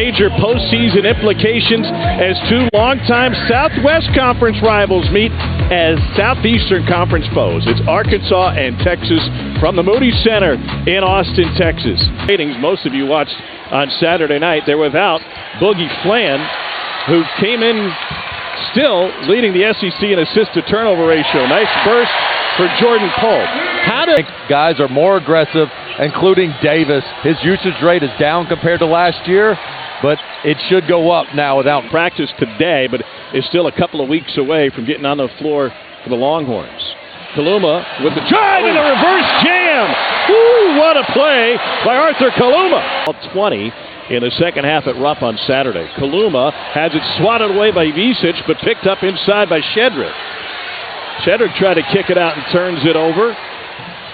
Major postseason implications as two longtime Southwest Conference rivals meet as Southeastern Conference foes. It's Arkansas and Texas from the Moody Center in Austin, Texas. Ratings most of you watched on Saturday night. They're without Boogie Flan, who came in still leading the SEC in assist-to-turnover ratio. Nice burst for Jordan Pope. Guys are more aggressive, including Davis. His usage rate is down compared to last year, but it should go up now without practice today, but is still a couple of weeks away from getting on the floor for the Longhorns. Kaluma with the drive and a reverse jam. Woo, what a play by Arthur Kaluma. 20 in the second half at Rupp on Saturday. Kaluma has it swatted away by Visic, but picked up inside by Shedrick. Shedrick tried to kick it out and turns it over.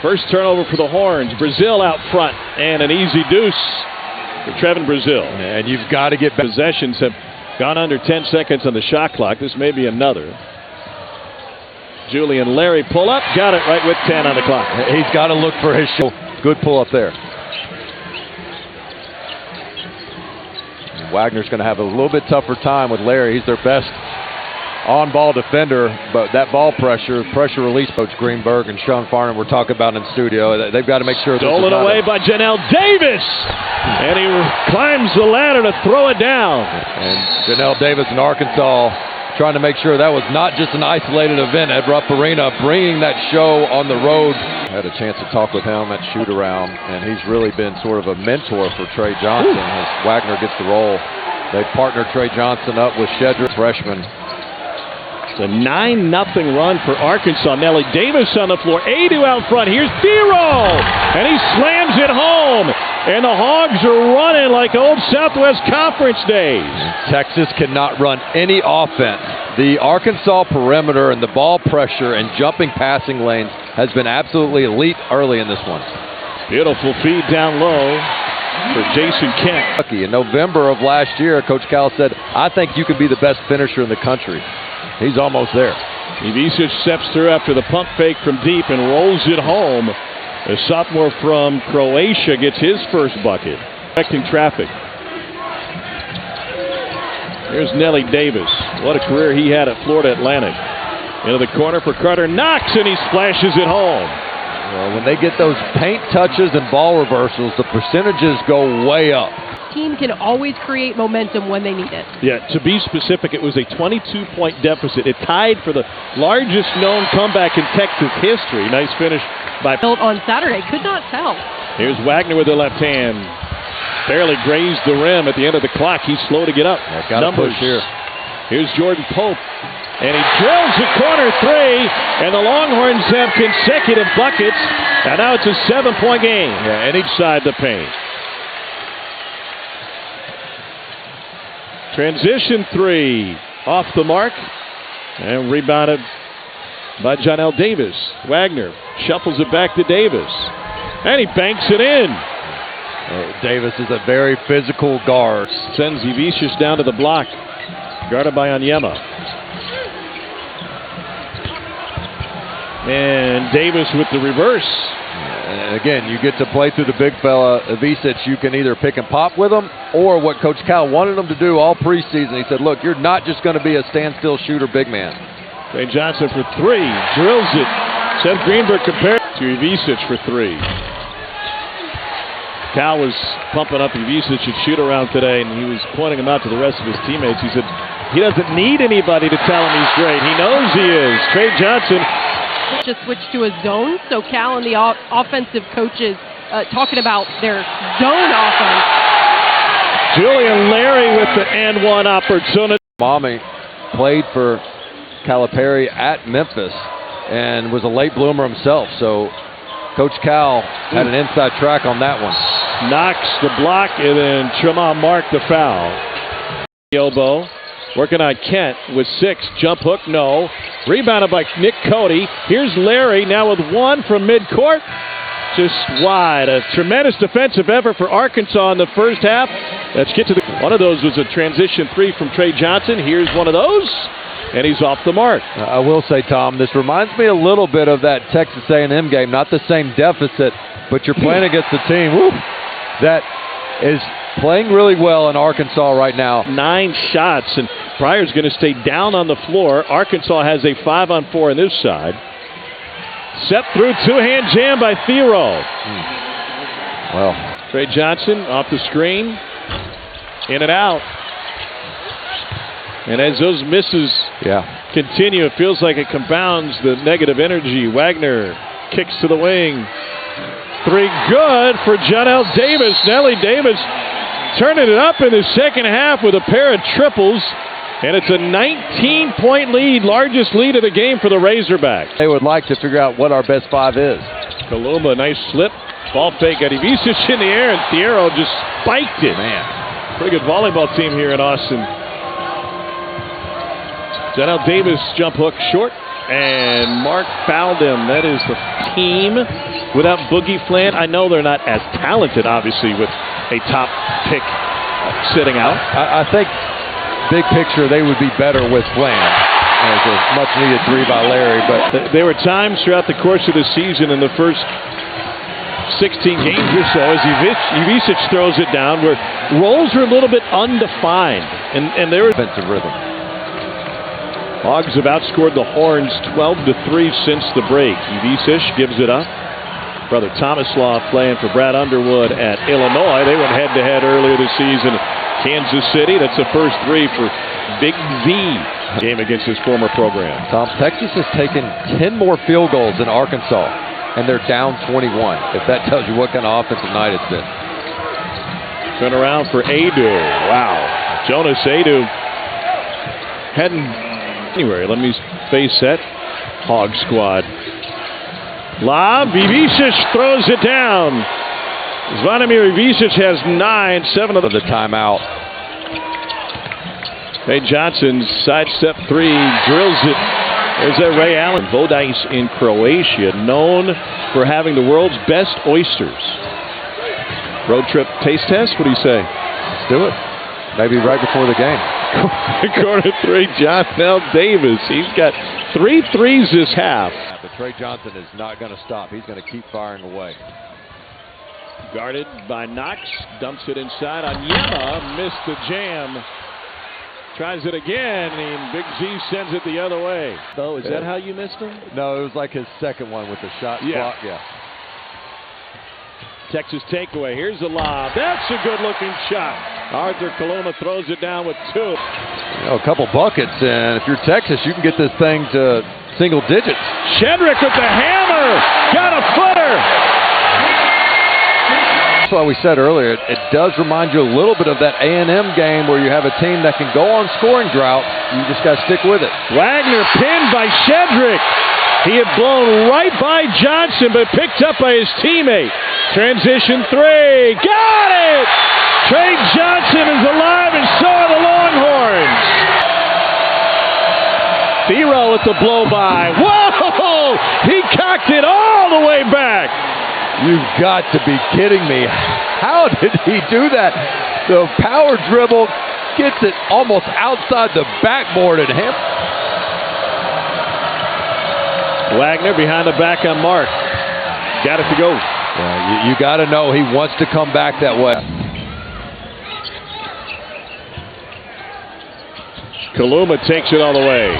First turnover for the Horns. Brazil out front, and an easy deuce for Trevin Brazil. And you've got to get back. Possessions have gone under 10 seconds on the shot clock. This may be another. Julian Larry pull up, got it right with 10 on the clock. He's got to look for his shot. Good pull up there. And Wagner's going to have a little bit tougher time with Larry. He's their best on-ball defender, but that ball pressure release, Coach Greenberg and Sean Farnham were talking about in the studio. They've got to make sure. Stolen away by Janelle Davis, and he climbs the ladder to throw it down. And Janelle Davis in Arkansas trying to make sure that was not just an isolated event at Rupp Arena, bringing that show on the road. I had a chance to talk with him at shoot-around, and he's really been sort of a mentor for Trey Johnson as Wagner gets the roll. They've partnered Trey Johnson up with Shedrick, freshman. It's a 9-0 run for Arkansas. Nelly Davis on the floor. Adu out front. Here's Thero, and he slams it home. And the Hogs are running like old Southwest Conference days. Texas cannot run any offense. The Arkansas perimeter and the ball pressure and jumping passing lanes has been absolutely elite early in this one. Beautiful feed down low for Jason Kent. In November of last year, Coach Cal said, I think you could be the best finisher in the country. He's almost there. Visic steps through after the pump fake from deep and rolls it home. The sophomore from Croatia gets his first bucket. Affecting traffic. Here's Nelly Davis. What a career he had at Florida Atlantic. Into the corner for Carter Knox, and he splashes it home. Well, when they get those paint touches and ball reversals, the percentages go way up. Team can always create momentum when they need it. Yeah, to be specific, it was a 22-point deficit. It tied for the largest known comeback in Texas history. Nice finish by Built on Saturday, could not tell. Here's Wagner with the left hand. Barely grazed the rim at the end of the clock. He's slow to get up. Yeah, got to push here. Here's Jordan Pope, and he drills the corner three, and the Longhorns have consecutive buckets, and now it's a 7-point game. Yeah, and inside the paint. Transition three off the mark and rebounded by Janelle Davis. Wagner shuffles it back to Davis, and he banks it in. Davis is a very physical guard. Sends Visic down to the block, guarded by Onyema. And Davis with the reverse. And again, you get to play through the big fella, Visic. You can either pick and pop with him, or what Coach Cal wanted him to do all preseason. He said, look, you're not just going to be a standstill shooter big man. Trey Johnson for three, drills it. Seth Greenberg compared to Visic for three. Cal was pumping up Visic at shoot-around today, and he was pointing him out to the rest of his teammates. He said he doesn't need anybody to tell him he's great. He knows he is. Trey Johnson just switched to a zone, so Cal and the offensive coaches talking about their zone offense. Julian Larry with the and-one opportunity. Mommy played for Calipari at Memphis and was a late bloomer himself, so Coach Cal had an inside track on that one. Knox the block, and then Tremont Mark the foul. Elbow. Working on Kent with 6. Jump hook, no. Rebounded by Nick Cody. Here's Larry now with 1 from midcourt. Just wide. A tremendous defensive effort for Arkansas in the first half. Let's get to the... One of those was a transition 3 from Trey Johnson. Here's one of those, and he's off the mark. I will say, Tom, this reminds me a little bit of that Texas A&M game. Not the same deficit, but you're playing against a team that is playing really well in Arkansas right now. 9 shots, and Pryor's going to stay down on the floor. Arkansas has a 5-on-4 on this side. Set through, two-hand jam by Thero. Well, Trey Johnson off the screen, in and out. And as those misses continue, it feels like it compounds the negative energy. Wagner kicks to the wing. 3 good for Jonell Davis. Nellie Davis turning it up in the second half with a pair of triples. And it's a 19-point lead, largest lead of the game for the Razorbacks. They would like to figure out what our best 5 is. Kaluma, nice slip. Ball fake, got Ivica in the air, and Thero just spiked it. Man, pretty good volleyball team here in Austin. Jonell Davis jump hook short, and Mark fouled him. That is the team without Boogie Fland. I know they're not as talented, obviously, with a top pick sitting out. I think big picture they would be better with Fland. There's a much needed 3 by Larry, but there were times throughout the course of the season in the first 16 games or so as Ivica throws it down where roles were a little bit undefined, and there was defensive rhythm. Hogs have outscored the Horns 12-3 since the break. Ivica gives it up. Brother Tomislav playing for Brad Underwood at Illinois. They went head-to-head earlier this season at Kansas City. That's the first 3 for Big Z game against his former program. Tom, Texas has taken 10 more field goals than Arkansas, and they're down 21. If that tells you what kind of offensive night it's been. Turn around for Adu. Wow. Jonas Adu hadn't anywhere. Let me face that Hog squad. Lob. Ivica throws it down. Zvonimir Ivica has 9, 7 of the timeout. Trey Johnson sidestep 3, drills it. There's that Ray Allen. Vodice in Croatia, known for having the world's best oysters. Road trip taste test? What do you say? Let's do it. Maybe right before the game. Corner 3, Jonell Davis. He's got 3 threes this half. But Trey Johnson is not going to stop. He's going to keep firing away. Guarded by Knox. Dumps it inside on Yema. Missed the jam. Tries it again, and Big Z sends it the other way. Oh, is that how you missed him? No, it was like his second one with the shot clock. Yeah. Texas takeaway. Here's the lob. That's a good-looking shot. Arthur Kaluma throws it down with 2. A couple buckets, and if you're Texas, you can get this thing to single digits. Shedrick with the hammer. Got a footer. That's why we said earlier, it does remind you a little bit of that A&M game where you have a team that can go on scoring drought. You just got to stick with it. Wagner pinned by Shedrick. He had blown right by Johnson, but picked up by his teammate. Transition 3. Got it! Trey Johnson is alive, and so are the Longhorns. Thero at the blow-by. Whoa! He cocked it all the way back. You've got to be kidding me. How did he do that? The power dribble gets it almost outside the backboard and him. Wagner behind the back on Mark. Got it to go. Yeah, you got to know he wants to come back that way. Kaluma takes it all the way.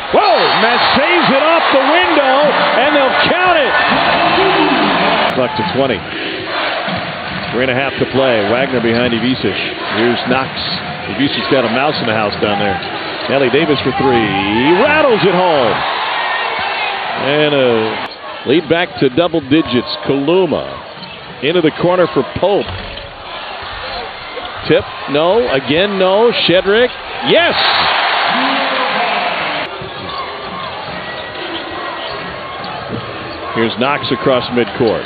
Whoa! Massays it off the window, and they'll count it. Clock to 20. 3.5 to play. Wagner behind Ivica. Here's Knox. Ivica's got a mouse in the house down there. Nellie Davis for 3. He rattles it home. And a lead back to double digits. Kaluma into the corner for Pope. Tip, no. Again, no. Shedrick, yes! Here's Knox across midcourt.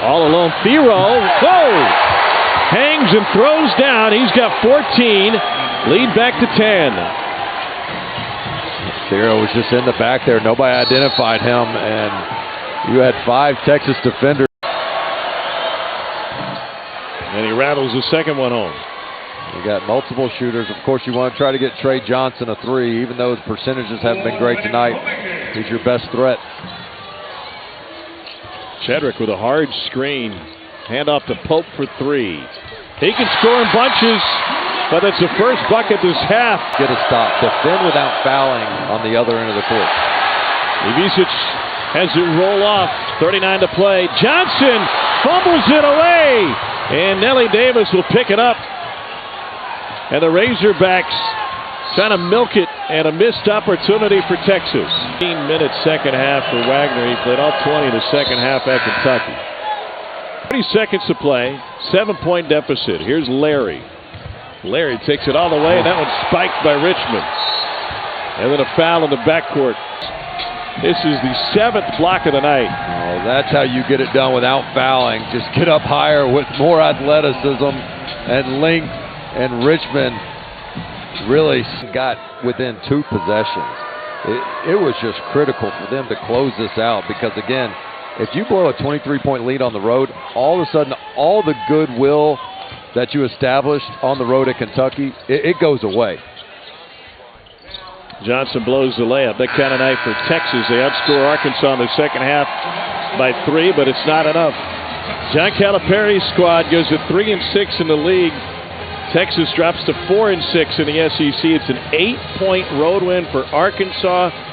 All alone, Thero. Whoa! Hangs and throws down. He's got 14. Lead back to 10. Thero was just in the back there. Nobody identified him, and you had 5 Texas defenders. And he rattles the second one home. You got multiple shooters. Of course, you want to try to get Trey Johnson a 3, even though his percentages haven't been great tonight. He's your best threat. Shedrick with a hard screen. Hand off to Pope for three. He can score in bunches, but it's the first bucket this half. Get a stop. Defend without fouling on the other end of the court. Ivisic has it roll off. 39 to play. Johnson fumbles it away, and Nellie Davis will pick it up. And the Razorbacks trying to milk it, and a missed opportunity for Texas. 15-minute second half for Wagner. He played all 20 the second half at Kentucky. 30 seconds to play, 7-point deficit. Here's Larry. Larry takes it all the way, and that one's spiked by Richmond. And then a foul in the backcourt. This is the 7th block of the night. Oh, that's how you get it done without fouling. Just get up higher with more athleticism and length, and Richmond really got within 2 possessions. It was just critical for them to close this out because, again, if you blow a 23-point lead on the road, all of a sudden all the goodwill that you established on the road at Kentucky, it goes away. Johnson blows the layup. That kind of night for Texas. They outscore Arkansas in the second half by 3, but it's not enough. John Calipari's squad goes to 3-6 in the league. Texas drops to 4-6 in the SEC. It's an 8-point road win for Arkansas.